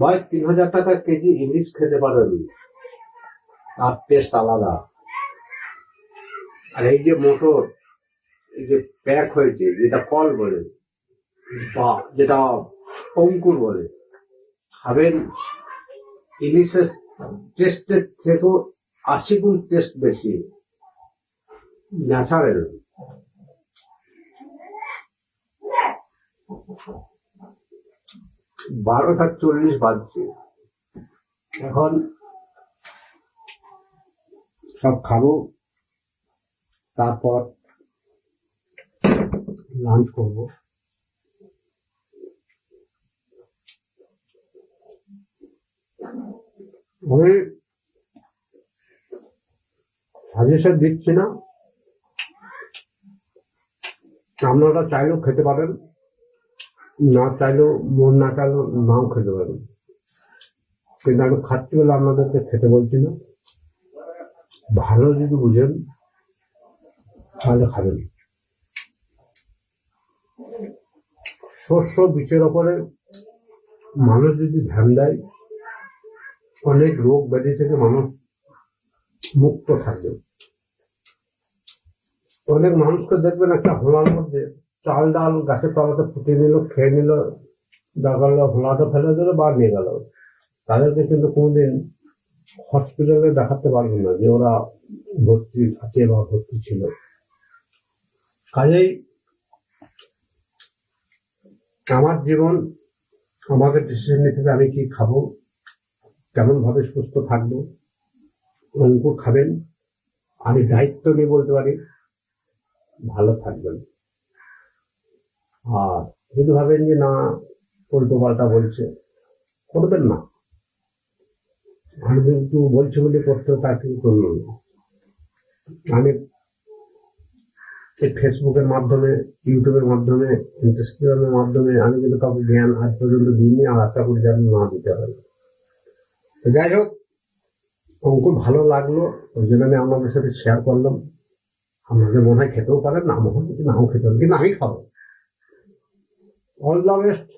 ভাই 3000 টাকা কেজি ইলিশ খেতে পারেন, তার টেস্ট আলাদা। আর এই যে মোটর, এই যে প্যাক হয়েছে, যেটা কল বলে বা যেটা অঙ্কুর বলে, খাবেন, ইলিশের টেস্টের থেকেও 80 গুণ টেস্ট বেশি, ন্যাচারাল। 12:40 বাজছে, এখন সব খাবো, তারপর লাঞ্চ করবো। আমি সাজেশন দিচ্ছি না, আপনারা চাইলেও খেতে পারেন, না চাইলেও, মন না চাইলেও নাও খেতে পারেন, কিন্তু আমি খাচ্ছি বলে আপনাদেরকে খেতে বলছি না। ভালো যদি বুঝেন তাহলে খাবেন। শস্য বীজের ওপরে মানুষ যদি ধ্যান দেয়, অনেক রোগ ব্যাধি থেকে মানুষ মুক্ত থাকবে। অনেক মানুষকে দেখবেন একটা হোলার মধ্যে চাল ডাল গাছের তলাতে ফুটিয়ে নিল, খেয়ে নিল, দরকার হোলাটা ফেলে দিল বা নিয়ে গেল, তাদেরকে কিন্তু কোনোদিন হসপিটালে দেখাতে পারবে না যে ওরা ভর্তি আছে বা ভর্তি ছিল। কাজেই আমার জীবন, আমাকে ডিসিশন নিতে হবে আমি কি খাবো, কেমন ভাবে সুস্থ থাকবো। অঙ্কুর খাবেন, আমি দায়িত্ব নিয়ে বলতে পারি ভালো থাকবেন। আর যদি ভাবেন যে না উল্টো পাল্টা বলছে, করবেন না। আমি কিন্তু বলছি বলে করতে, তা কিন্তু করবেন না। আমি ফেসবুকের মাধ্যমে, ইউটিউবের মাধ্যমে, ইনস্টাগ্রামের মাধ্যমে আমি কিন্তু কাউকে জ্ঞান আজ পর্যন্ত দিইনি, আর আশা করি যেন না দিতে হবে। তো যাই হোক, অঙ্কুর ভালো লাগলো, ওই জন্য আমি আপনাদের সাথে শেয়ার করলাম। আপনাদের মনে হয় খেতেও পারেন, না মনে হয় নাও খেতে পারেন, কিন্তু আমি খাবো। All the best.